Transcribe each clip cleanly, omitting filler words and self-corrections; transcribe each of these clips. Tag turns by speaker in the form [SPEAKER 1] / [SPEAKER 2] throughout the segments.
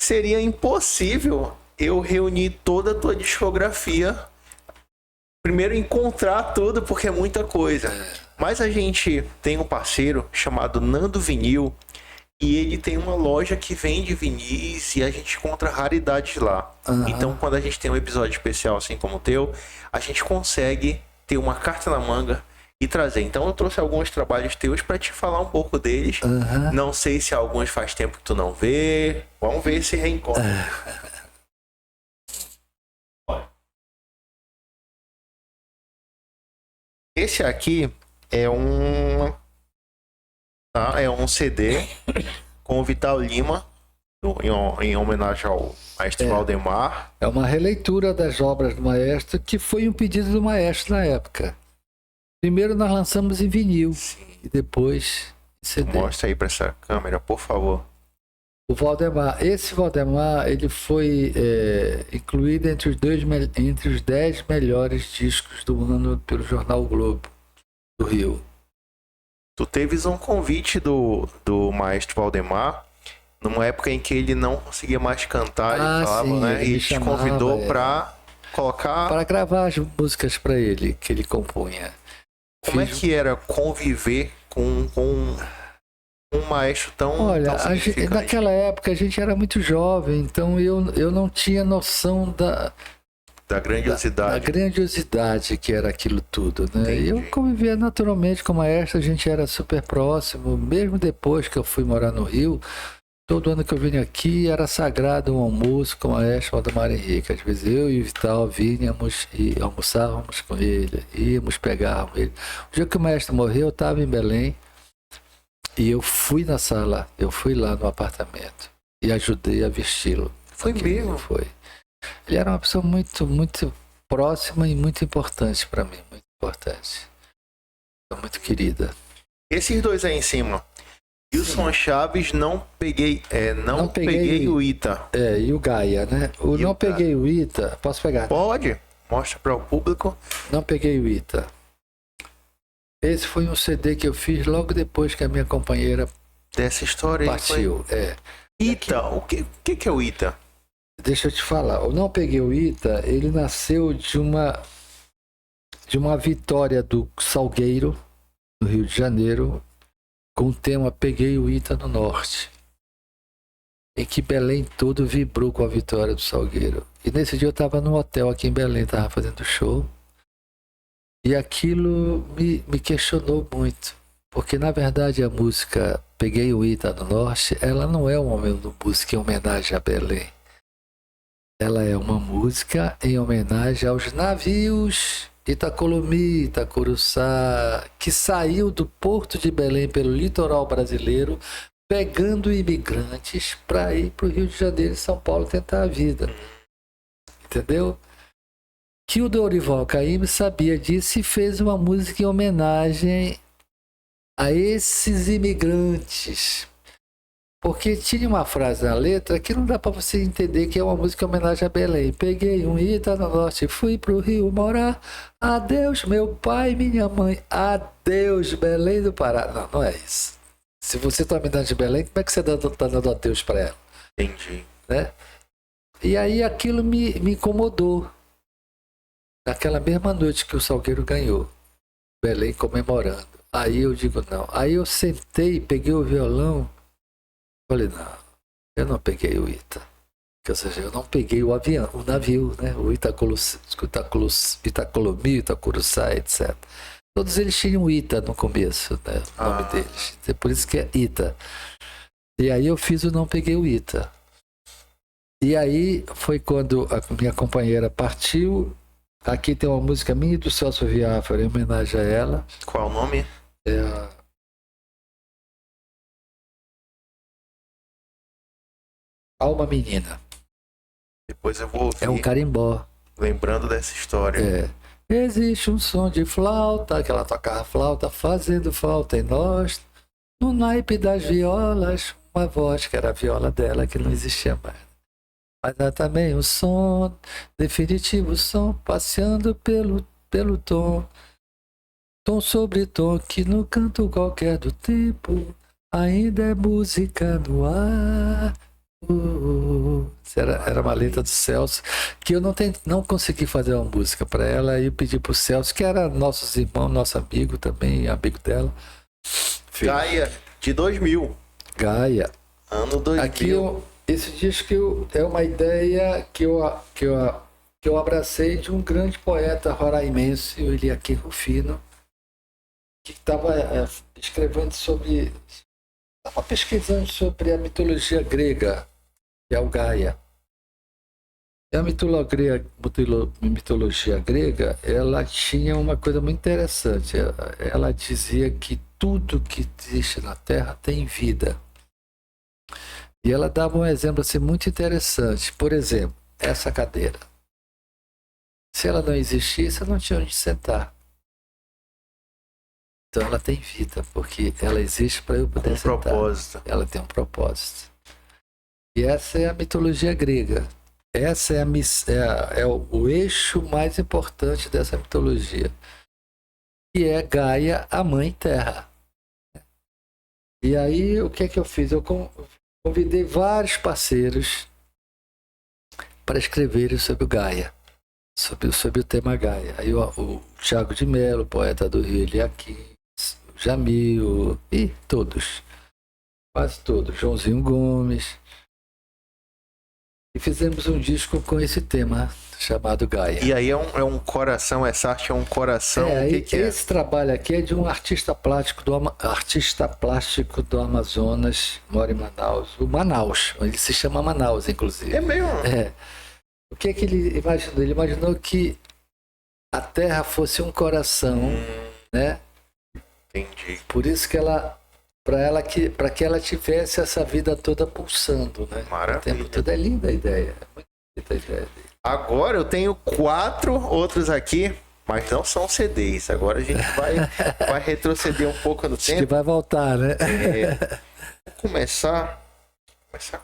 [SPEAKER 1] seria impossível eu reunir toda a tua discografia. Primeiro encontrar tudo, porque é muita coisa. Mas a gente tem um parceiro chamado Nando Vinil. E ele tem uma loja que vende vinis e a gente encontra raridades lá. Então, quando a gente tem um episódio especial assim como o teu, a gente consegue ter uma carta na manga e trazer. Então, eu trouxe alguns trabalhos teus para te falar um pouco deles. Não sei se alguns faz tempo que tu não vê. Vamos ver esse reencontro. Esse aqui é um CD com o Vital Lima, em homenagem ao maestro Valdemar.
[SPEAKER 2] É uma releitura das obras do maestro, que foi um pedido do maestro na época. Primeiro nós lançamos em vinil, e depois em CD.
[SPEAKER 1] Mostra aí para essa câmera, por favor.
[SPEAKER 2] O Valdemar, esse Valdemar, ele foi incluído entre os 10 melhores discos do ano pelo jornal O Globo, do Rio.
[SPEAKER 1] Tu teves um convite do maestro Valdemar, numa época em que ele não conseguia mais cantar, ele falava,
[SPEAKER 2] sim,
[SPEAKER 1] né?
[SPEAKER 2] ele
[SPEAKER 1] E te convidou para colocar...
[SPEAKER 2] Para gravar as músicas para ele, que ele compunha.
[SPEAKER 1] Como é que era conviver com um maestro tão...
[SPEAKER 2] Olha,
[SPEAKER 1] tão
[SPEAKER 2] naquela época a gente era muito jovem, então eu não tinha noção
[SPEAKER 1] da grandiosidade.
[SPEAKER 2] Da grandiosidade que era aquilo tudo, né?
[SPEAKER 1] Entendi.
[SPEAKER 2] Eu convivia naturalmente com o maestro, a gente era super próximo, mesmo depois que eu fui morar no Rio, todo ano que eu vinha aqui era sagrado um almoço com o maestro Valdemar Henrique. Às vezes eu e o Vital vinhamos e almoçávamos com ele, íamos pegar ele. O dia que o maestro morreu, eu estava em Belém e eu fui na sala, eu fui lá no apartamento e ajudei a vesti-lo.
[SPEAKER 1] Foi mesmo?
[SPEAKER 2] Foi. Ele era uma pessoa muito, muito próxima e muito importante para mim, muito importante. Muito querida.
[SPEAKER 1] Esses dois aí em cima. Wilson Chaves, não peguei o Ita.
[SPEAKER 2] E o Gaia, né? Não peguei o Ita. Posso pegar?
[SPEAKER 1] Pode. Mostra para o público.
[SPEAKER 2] Não peguei o Ita. Esse foi um CD que eu fiz logo depois que a minha companheira
[SPEAKER 1] dessa história
[SPEAKER 2] partiu.
[SPEAKER 1] Ita, o que é o Ita?
[SPEAKER 2] Deixa eu te falar. Eu não peguei o Ita, ele nasceu de uma vitória do Salgueiro, no Rio de Janeiro, com o tema Peguei o Ita no Norte, em que Belém todo vibrou com a vitória do Salgueiro. E nesse dia eu estava num hotel aqui em Belém, estava fazendo show, e aquilo me questionou muito, porque na verdade a música Peguei o Ita no Norte, ela não é uma música em homenagem a Belém. Ela é uma música em homenagem aos navios Itacolomi, Itacuruçá, que saiu do porto de Belém pelo litoral brasileiro, pegando imigrantes para ir para o Rio de Janeiro e São Paulo tentar a vida. Entendeu? Que o Dorival Caymmi sabia disso e fez uma música em homenagem a esses imigrantes. Porque tinha uma frase na letra que não dá para você entender que é uma música em homenagem a Belém. Peguei um Ita no Norte, fui pro Rio morar. Adeus, meu pai e minha mãe. Adeus, Belém do Pará. Não, não é isso. Se você tá me dando de Belém, como é que você tá dando adeus para ela?
[SPEAKER 1] Entendi.
[SPEAKER 2] Né? E aí aquilo me incomodou. Naquela mesma noite que o Salgueiro ganhou, Belém comemorando. Aí eu digo não. Aí eu sentei, peguei o violão. Falei, não, eu não peguei o Ita. Ou seja, eu não peguei o avião, o navio, né? O Itacolomi, Itacuruçá, etc. Todos eles tinham Ita no começo, né? O nome deles. É por isso que é Ita. E aí eu fiz o Não Peguei o Ita. E aí foi quando a minha companheira partiu. Aqui tem uma música minha e do Celso Viáfara em homenagem a ela.
[SPEAKER 1] Qual o nome?
[SPEAKER 2] É a Alma Menina.
[SPEAKER 1] Depois eu vou ouvir.
[SPEAKER 2] É um carimbó.
[SPEAKER 1] Lembrando dessa história.
[SPEAKER 2] Existe um som de flauta, que ela tocava flauta, fazendo falta em nós. No naipe das violas, uma voz que era a viola dela, que não existia mais. Mas há também o som, definitivo som, passeando pelo tom. Tom sobre tom, que no canto qualquer do tempo, ainda é música no ar. Era uma letra do Celso, que eu não consegui fazer uma música para ela, e eu pedi pro Celso, que era nossos irmãos, nosso amigo também, amigo dela.
[SPEAKER 1] Gaia, de 2000.
[SPEAKER 2] Gaia.
[SPEAKER 1] Ano 2000.
[SPEAKER 2] Aqui, esse disco é uma ideia que eu abracei de um grande poeta roraimense, o Eliakim Rufino, que estava escrevendo estava pesquisando sobre a mitologia grega, que é o Gaia. E a mitologia grega, ela tinha uma coisa muito interessante. Ela dizia que tudo que existe na Terra tem vida. E ela dava um exemplo assim, muito interessante. Por exemplo, essa cadeira. Se ela não existisse, eu não tinha onde sentar. Então ela tem vida, porque ela existe para eu poder sentar.
[SPEAKER 1] Propósito.
[SPEAKER 2] Ela tem um propósito. E essa é a mitologia grega. Essa é o eixo mais importante dessa mitologia. E é Gaia, a Mãe Terra. E aí, o que é que eu fiz? Eu convidei vários parceiros para escreverem sobre o Gaia, sobre o tema Gaia. Aí o Thiago de Mello, poeta do Rio, Eliakim, o Jamil, e todos, quase todos, Joãozinho Gomes. E fizemos um disco com esse tema, chamado Gaia.
[SPEAKER 1] E aí é um coração, essa arte é um coração.
[SPEAKER 2] Esse trabalho aqui é de um artista plástico do Amazonas, mora em Manaus. O Manaus, ele se chama Manaus, inclusive.
[SPEAKER 1] É mesmo?
[SPEAKER 2] O que é que ele imaginou? Ele imaginou que a Terra fosse um coração, né?
[SPEAKER 1] Entendi.
[SPEAKER 2] Por isso que para que ela tivesse essa vida toda pulsando, né?
[SPEAKER 1] Maravilha.
[SPEAKER 2] O tempo todo. É linda a ideia. É muito linda a ideia dele.
[SPEAKER 1] Agora eu tenho 4 outros aqui, mas não são CDs. Agora a gente vai retroceder um pouco no
[SPEAKER 2] Acho
[SPEAKER 1] tempo.
[SPEAKER 2] que vai voltar, né?
[SPEAKER 1] Vou começar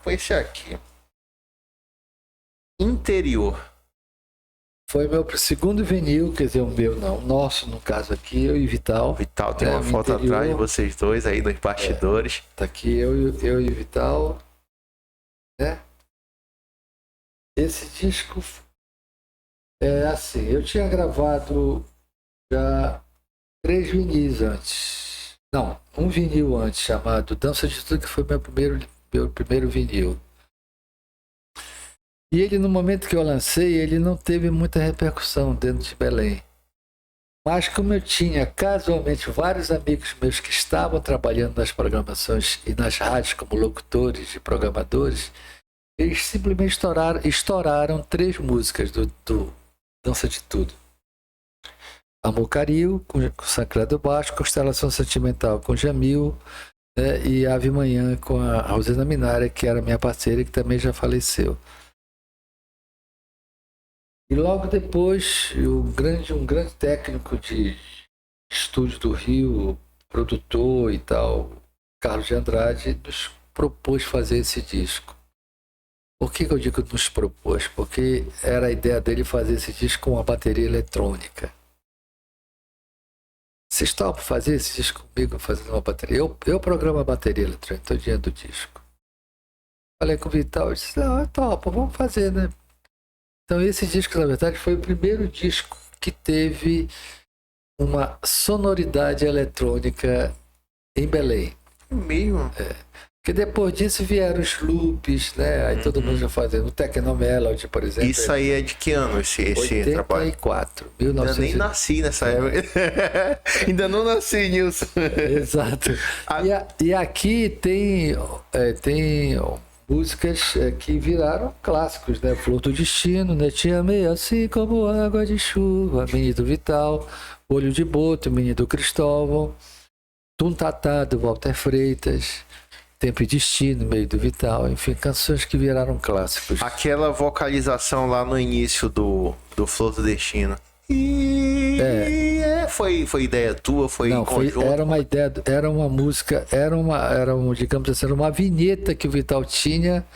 [SPEAKER 1] com esse aqui. Interior.
[SPEAKER 2] Foi meu segundo vinil, quer dizer, o meu não, o nosso, no caso aqui, eu e Vital.
[SPEAKER 1] Vital tem uma foto
[SPEAKER 2] interior,
[SPEAKER 1] atrás de vocês dois aí nos bastidores.
[SPEAKER 2] Tá aqui eu e Vital, né? Esse disco é assim, eu tinha gravado já 3 vinis antes. Não, um vinil antes, chamado Dança de Tudo, que foi meu primeiro vinil. E ele, no momento que eu lancei, ele não teve muita repercussão dentro de Belém. Mas como eu tinha casualmente vários amigos meus que estavam trabalhando nas programações e nas rádios como locutores e programadores, eles simplesmente estouraram 3 músicas do Dança de Tudo. Amor Caril, com Sagrado Baixo, Constelação Sentimental com Jamil, né, e Ave Manhã com a Rosana Minara, que era minha parceira e que também já faleceu. E logo depois, um grande técnico de estúdio do Rio, produtor e tal, Carlos de Andrade, nos propôs fazer esse disco. Por que eu digo nos propôs? Porque era a ideia dele fazer esse disco com uma bateria eletrônica. Vocês topam fazer esse disco comigo, fazendo uma bateria? Eu programo a bateria eletrônica todo dia do disco. Falei com o Vital, ele disse, não, eu topo, vamos fazer, né? Então esse disco, na verdade, foi o primeiro disco que teve uma sonoridade eletrônica em Belém.
[SPEAKER 1] Mesmo?
[SPEAKER 2] Porque depois disso vieram os loops, né? Aí todo mundo já fazendo o Technomelody, por exemplo.
[SPEAKER 1] Isso aí é de que ano esse trabalho?
[SPEAKER 2] 84.
[SPEAKER 1] Eu nem nasci nessa época. Ainda não nasci, Nilson.
[SPEAKER 2] Exato. E aqui tem músicas que viraram clássicos, né? Flor do Destino, né? Te amei assim como água de chuva, Menino Vital, Olho de Boto, Menino Cristóvão, Tuntatá, do Walter Freitas, Tempo e Destino, Meio do Vital, enfim, canções que viraram clássicos.
[SPEAKER 1] Aquela vocalização lá no início do Flor do Destino. Foi ideia tua?
[SPEAKER 2] Não, era uma ideia, era uma música, digamos assim, era uma vinheta que o Vital tinha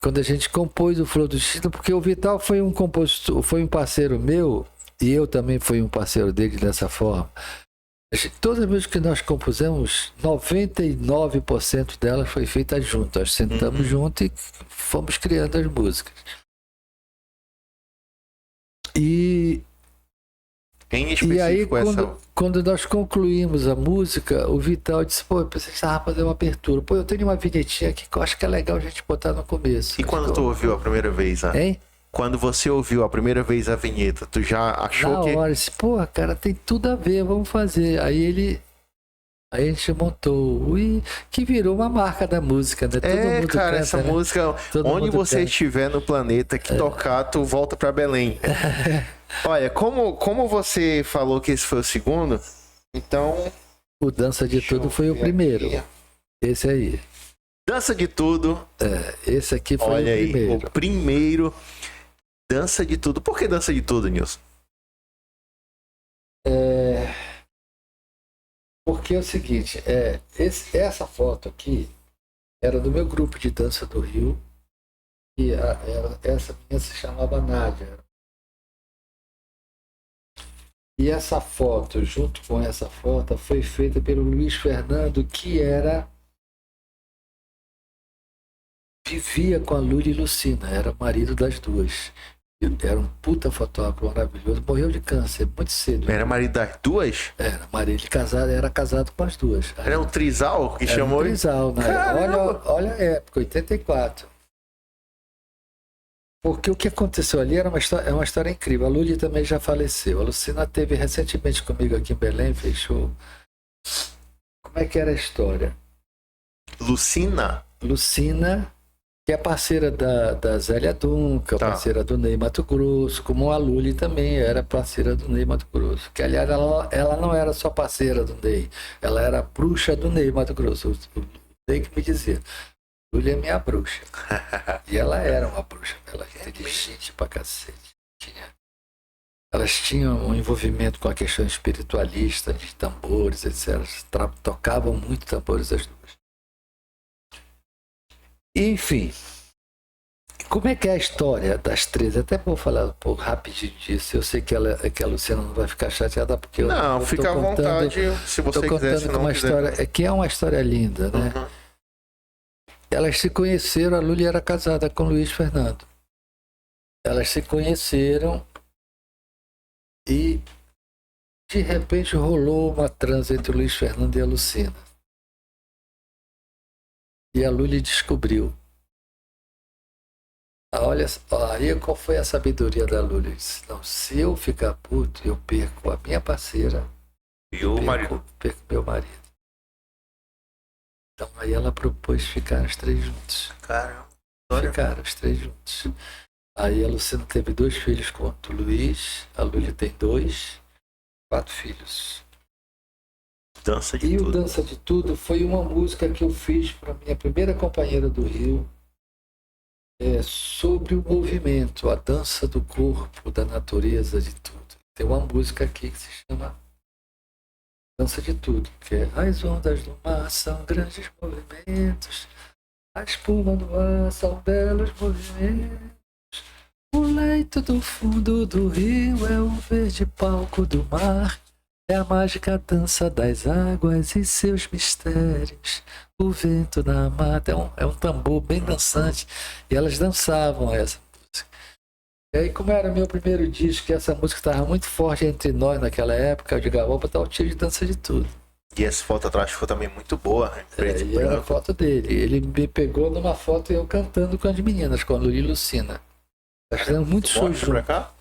[SPEAKER 2] quando a gente compôs o Flor do Destino, porque o Vital foi um compositor, foi um parceiro meu, e eu também fui um parceiro dele dessa forma. Todas as músicas que nós compusemos, 99% delas foi feita junto. Nós sentamos junto e fomos criando as músicas. E aí, quando nós concluímos a música, o Vital disse, pô, eu precisava fazer uma abertura. Pô, eu tenho uma vinhetinha aqui que eu acho que é legal a gente botar no começo.
[SPEAKER 1] E quando tu ouviu a primeira vez,
[SPEAKER 2] Hein?
[SPEAKER 1] Quando você ouviu a primeira vez a vinheta, tu já achou
[SPEAKER 2] Na hora, disse, pô, cara, tem tudo a ver, vamos fazer. Aí a gente montou, que virou uma marca da música, né? Todo mundo
[SPEAKER 1] cara,
[SPEAKER 2] canta,
[SPEAKER 1] essa
[SPEAKER 2] né?
[SPEAKER 1] música, onde você estiver no planeta que tocar, tu volta pra Belém. Olha, como você falou que esse foi o segundo, então...
[SPEAKER 2] O Dança de Tudo foi o primeiro. Aqui. Esse aí.
[SPEAKER 1] Dança de Tudo.
[SPEAKER 2] Esse aqui foi
[SPEAKER 1] Olha
[SPEAKER 2] o primeiro.
[SPEAKER 1] Aí, o primeiro. Dança de Tudo. Por que Dança de Tudo, Nilson?
[SPEAKER 2] Porque é o seguinte, essa foto aqui era do meu grupo de dança do Rio e essa minha se chamava Nádia. E essa foto, junto com essa foto, foi feita pelo Luiz Fernando, que vivia com a Lúlia e Lucina, era marido das duas. Era um puta fotógrafo maravilhoso, morreu de câncer muito cedo.
[SPEAKER 1] Era marido das duas?
[SPEAKER 2] Era marido era casado com as duas.
[SPEAKER 1] Era um trisal que chamou?
[SPEAKER 2] Um trisal, né? Olha a época, 84. Porque o que aconteceu ali é uma história incrível. A Lúlia também já faleceu. A Lucina teve recentemente comigo aqui em Belém, fechou. Como é que era a história?
[SPEAKER 1] Lucina,
[SPEAKER 2] que é parceira da Zélia Dunca, parceira do Ney Mato Grosso, como a Lúlia também era parceira do Ney Mato Grosso. Que, aliás, ela não era só parceira do Ney, ela era a bruxa do Ney Mato Grosso. O Ney que me dizia, Lúlia é minha bruxa. E ela era uma bruxa, ela era inteligente pra cacete. Elas tinham um envolvimento com a questão espiritualista, de tambores, etc. Tocavam muito tambores as duas. Enfim, como é que é a história das três? Até vou falar um pouco rapidinho disso. Eu sei que a Luciana não vai ficar chateada porque
[SPEAKER 1] eu fica à vontade se você quiser.
[SPEAKER 2] Se não uma história, que é uma história linda, né? Elas se conheceram, a Lúlia era casada com o Luiz Fernando. Elas se conheceram e de repente rolou uma transa entre o Luiz Fernando e a Lucina. E a Lúlia descobriu. Olha, aí qual foi a sabedoria da Lúlia? Disse, não, se eu ficar puto, eu perco a minha parceira
[SPEAKER 1] e o marido.
[SPEAKER 2] Perco meu marido. Então aí ela propôs ficar os três juntos.
[SPEAKER 1] Caramba.
[SPEAKER 2] Ficaram os três juntos. Aí a Lucina teve 2 filhos com o Luiz, a Lúlia tem 2, 4 filhos.
[SPEAKER 1] Dança de Tudo.
[SPEAKER 2] O Dança de Tudo foi uma música que eu fiz para minha primeira companheira do Rio, sobre o movimento, a dança do corpo, da natureza, de tudo. Tem uma música aqui que se chama Dança de Tudo, que é as ondas do mar são grandes movimentos, a espuma do ar são belos movimentos, o leito do fundo do rio é o verde palco do mar. É a mágica dança das águas e seus mistérios. O vento na mata. É um tambor bem dançante. E elas dançavam essa música. E aí, como era meu primeiro disco, que essa música estava muito forte entre nós naquela época, eu digo, vou botar o tiro de Dança de Tudo.
[SPEAKER 1] E essa foto atrás foi também muito boa, né?
[SPEAKER 2] E era a foto dele. Ele me pegou numa foto eu cantando com as meninas, com a Lúlia e Lucina. Nós fizemos muito show junto.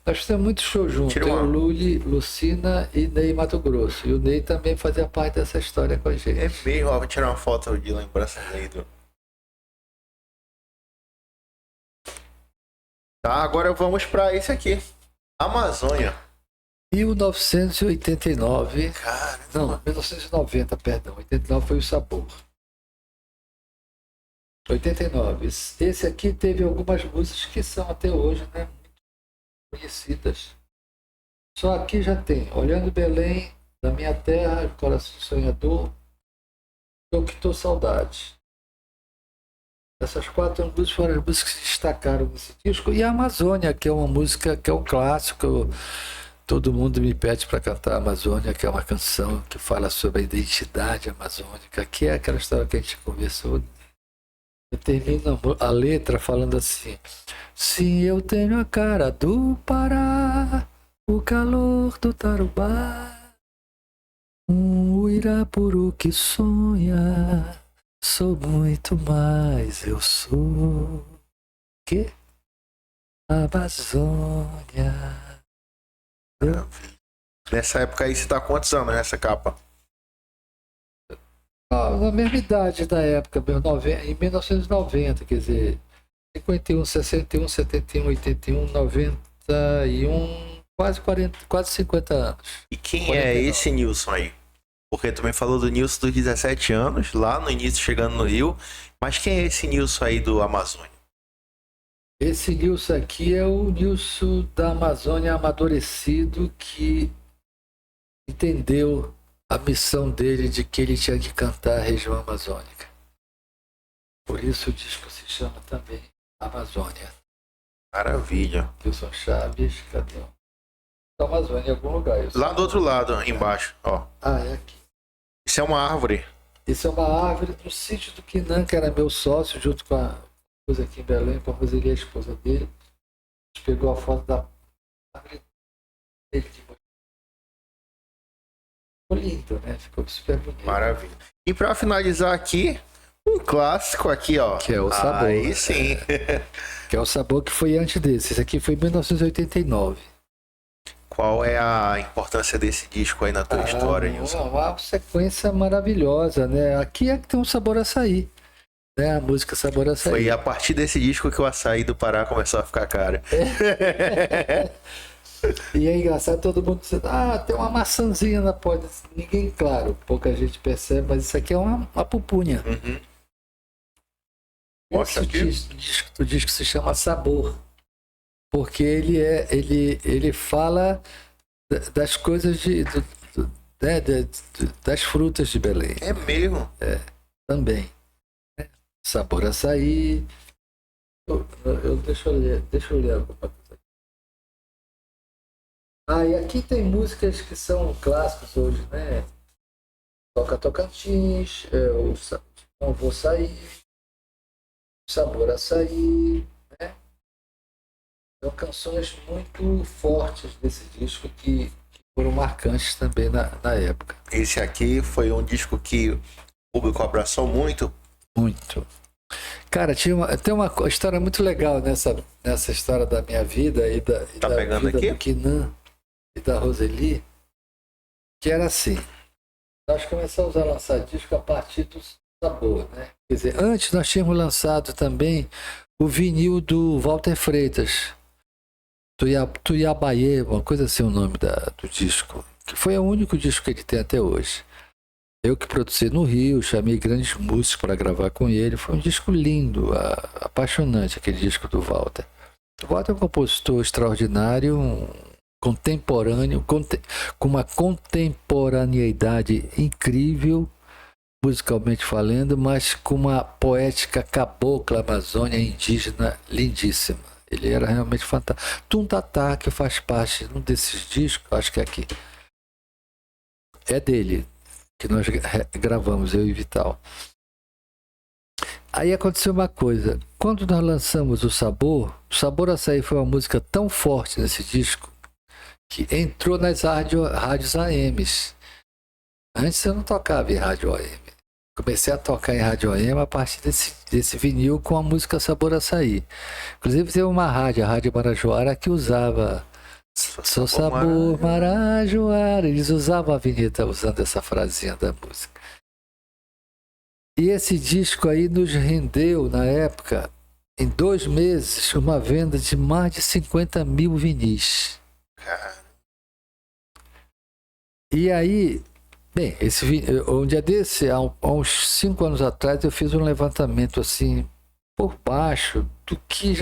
[SPEAKER 2] Nós fizemos muito show junto, eu, Lúlia, Lucina e Ney Mato Grosso. E o Ney também fazia parte dessa história com a gente.
[SPEAKER 1] É mesmo, vou tirar uma foto de lembrança aí do... Tá, agora vamos para esse aqui. Amazônia.
[SPEAKER 2] 1989.
[SPEAKER 1] Cara,
[SPEAKER 2] não, 1990, perdão. 89 foi o Sabor. 89. Esse aqui teve algumas músicas que são até hoje, né, conhecidas. Só aqui já tem Olhando Belém, Da Minha Terra, Coração Sonhador, Eu Que Tô Saudade. Essas 4 músicas foram as músicas que se destacaram nesse disco. E a Amazônia, que é uma música que é um clássico. Todo mundo me pede para cantar a Amazônia, que é uma canção que fala sobre a identidade amazônica, que é aquela história que a gente conversou. Eu termino a letra falando assim: sim, eu tenho a cara do Pará, o calor do Tarubá, um Uirapuru que sonha, sou muito mais, eu sou que Amazônia.
[SPEAKER 1] Nessa época aí, você tá há quantos anos nessa capa?
[SPEAKER 2] Na mesma idade da época, em 1990, quer dizer, 51, 61, 71, 81, 91, quase 40, quase 50 anos.
[SPEAKER 1] E quem
[SPEAKER 2] 49.
[SPEAKER 1] é esse Nilson aí? Porque tu me falou do Nilson dos 17 anos, lá no início, chegando no Rio. Mas quem é esse Nilson aí do Amazônia?
[SPEAKER 2] Esse Nilson aqui é o Nilson da Amazônia amadurecido, que entendeu a missão dele de que ele tinha de cantar a região amazônica. Por isso o disco se chama também Amazônia.
[SPEAKER 1] Maravilha.
[SPEAKER 2] Nilson Chaves, cadê? Da Amazônia em algum lugar.
[SPEAKER 1] Lá do outro lado, embaixo, ó.
[SPEAKER 2] Ah, é aqui.
[SPEAKER 1] Isso é uma árvore.
[SPEAKER 2] Isso é uma árvore do sítio do Quinan, que era meu sócio, junto com a esposa aqui em Belém, com a Roseli, a esposa dele. A gente pegou a foto da árvore dele de ficou lindo, né? Ficou super bonito.
[SPEAKER 1] Maravilha. E pra finalizar aqui, um clássico aqui, ó.
[SPEAKER 2] Que é o Sabor.
[SPEAKER 1] Aí sim.
[SPEAKER 2] Que é o Sabor, que foi antes desse. Esse aqui foi em 1989.
[SPEAKER 1] Qual é a importância desse disco aí na tua história, Nilson?
[SPEAKER 2] Uma sequência maravilhosa, né? Aqui é que tem um Sabor Açaí. Né? A música Sabor Açaí.
[SPEAKER 1] Foi a partir desse disco que o açaí do Pará começou a ficar caro.
[SPEAKER 2] E é engraçado todo mundo dizendo, tem uma maçãzinha na porta. Ninguém, claro, pouca gente percebe, mas isso aqui é uma pupunha.
[SPEAKER 1] Uhum. Mostra aqui.
[SPEAKER 2] O disco se chama Sabor, porque ele fala das coisas das frutas de Belém.
[SPEAKER 1] É mesmo?
[SPEAKER 2] Também. Sabor Açaí. Deixa eu ler alguma coisa. E aqui tem músicas que são clássicos hoje, né? Toca Tocantins, Não Vou Sair, Sabor Açaí, né? São canções muito fortes desse disco que foram marcantes também na época.
[SPEAKER 1] Esse aqui foi um disco que o público abraçou muito.
[SPEAKER 2] Muito. Cara, tem uma história muito legal nessa história da minha vida e da
[SPEAKER 1] pegando
[SPEAKER 2] vida
[SPEAKER 1] aqui?
[SPEAKER 2] do Quinan e da Roseli, que era assim: nós começamos a lançar disco a partir do Sabor, né? Quer dizer, antes nós tínhamos lançado também o vinil do Walter Freitas, Tuiabaie, uma coisa assim o nome do disco, que foi o único disco que ele tem até hoje. Eu que produzi no Rio, chamei grandes músicos para gravar com ele. Foi um disco lindo, apaixonante, aquele disco do Walter. O Walter é um compositor extraordinário, contemporâneo, com uma contemporaneidade incrível, musicalmente falando, mas com uma poética cabocla amazônia indígena lindíssima. Ele era realmente fantástico. Tuntatá, que faz parte de um desses discos, acho que é aqui, é dele, que nós gravamos, eu e Vital. Aí aconteceu uma coisa: quando nós lançamos o Sabor Açaí foi uma música tão forte nesse disco que entrou nas rádios AMs. Antes eu não tocava em rádio AM. Comecei a tocar em rádio AM a partir desse vinil com a música Sabor Açaí. Inclusive teve uma rádio, a Rádio Marajoara, que usava Sou Sabor Marajoara. Eles usavam a vinheta usando essa frasinha da música. E esse disco aí nos rendeu, na época, em 2 meses, uma venda de mais de 50 mil vinis. E aí, bem, um dia desse, há uns 5 anos atrás, eu fiz um levantamento assim, por baixo, do que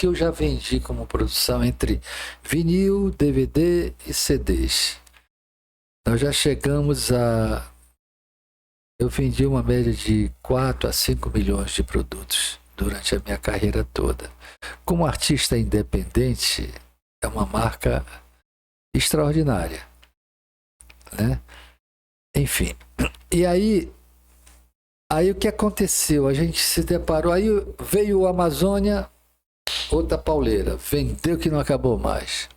[SPEAKER 2] eu já vendi como produção entre vinil, DVD e CDs. Nós já chegamos a... Eu vendi uma média de 4 a 5 milhões de produtos durante a minha carreira toda. Como artista independente, é uma marca extraordinária, né? Enfim, e aí o que aconteceu? A gente se deparou, aí veio o Amazônia, outra pauleira, vendeu que não acabou mais.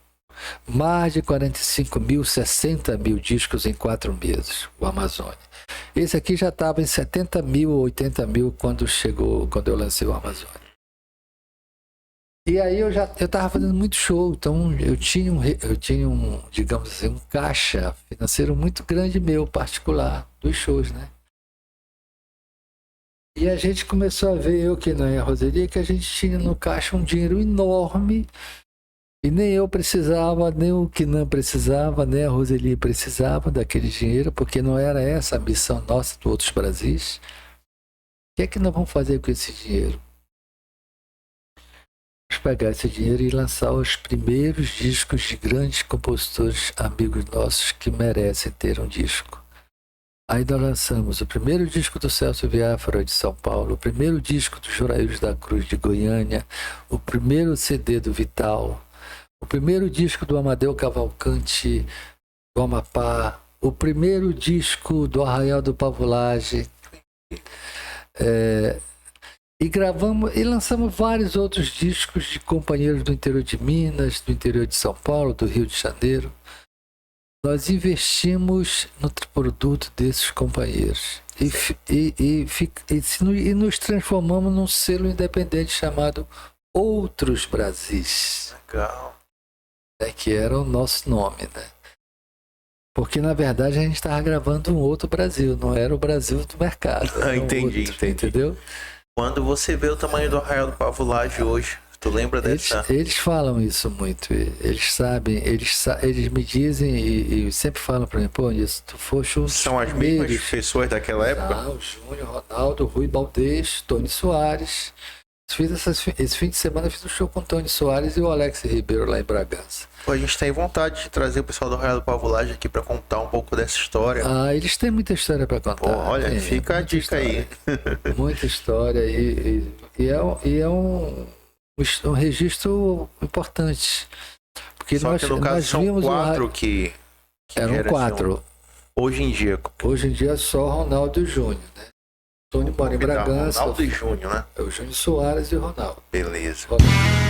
[SPEAKER 2] Mais de 45 mil, 60 mil discos em 4 meses, o Amazônia. Esse aqui já estava em 70 mil, 80 mil quando eu lancei o Amazônia. E aí eu estava fazendo muito show, então eu tinha um, digamos assim, um caixa financeiro muito grande meu, particular, dos shows, né? E a gente começou a ver, eu que não é a Roseli, que a gente tinha no caixa um dinheiro enorme, e nem eu precisava, nem o que não precisava, nem a Roseli precisava daquele dinheiro, porque não era essa a missão nossa do Outros Brasis. O que é que nós vamos fazer com esse dinheiro? Vamos pegar esse dinheiro e lançar os primeiros discos de grandes compositores amigos nossos que merecem ter um disco. Aí nós lançamos o primeiro disco do Celso Biafra de São Paulo, o primeiro disco do Joraildo da Cruz de Goiânia, o primeiro CD do Vital, o primeiro disco do Amadeu Cavalcante do Amapá, o primeiro disco do Arraial do Pavulagem, e gravamos e lançamos vários outros discos de companheiros do interior de Minas, do interior de São Paulo, do Rio de Janeiro. Nós investimos no produto desses companheiros e nos transformamos num selo independente chamado Outros Brasis.
[SPEAKER 1] Legal.
[SPEAKER 2] Que era o nosso nome, né? Porque na verdade a gente estava gravando um outro Brasil, não era o Brasil do mercado.
[SPEAKER 1] Entendi.
[SPEAKER 2] Entendeu?
[SPEAKER 1] Quando você vê o tamanho do Arraial do Pavulagem hoje, tu lembra dessa?
[SPEAKER 2] Eles falam isso muito, eles sabem, eles me dizem e sempre falam para mim, pô, isso, tu foste um
[SPEAKER 1] São as mesmas pessoas daquela época?
[SPEAKER 2] O Júnior, Ronaldo, Rui Baldez, Tony Soares. Esse fim de semana eu fiz um show com o Tony Soares e o Alex Ribeiro lá em Bragança.
[SPEAKER 1] Pô, a gente tem vontade de trazer o pessoal do Arraial do Pavulagem aqui para contar um pouco dessa história.
[SPEAKER 2] Eles têm muita história para contar.
[SPEAKER 1] Pô, olha, fica a dica aí.
[SPEAKER 2] Muita história e é um registro importante. Porque
[SPEAKER 1] Só que no caso são 4 que
[SPEAKER 2] eram 4.
[SPEAKER 1] Hoje em dia
[SPEAKER 2] é só Ronaldo e Júnior, né? Tony mora em Bragança.
[SPEAKER 1] Ronaldo e Júnior, né?
[SPEAKER 2] É o Júnior Soares e o Ronaldo.
[SPEAKER 1] Beleza.
[SPEAKER 2] Ronaldo.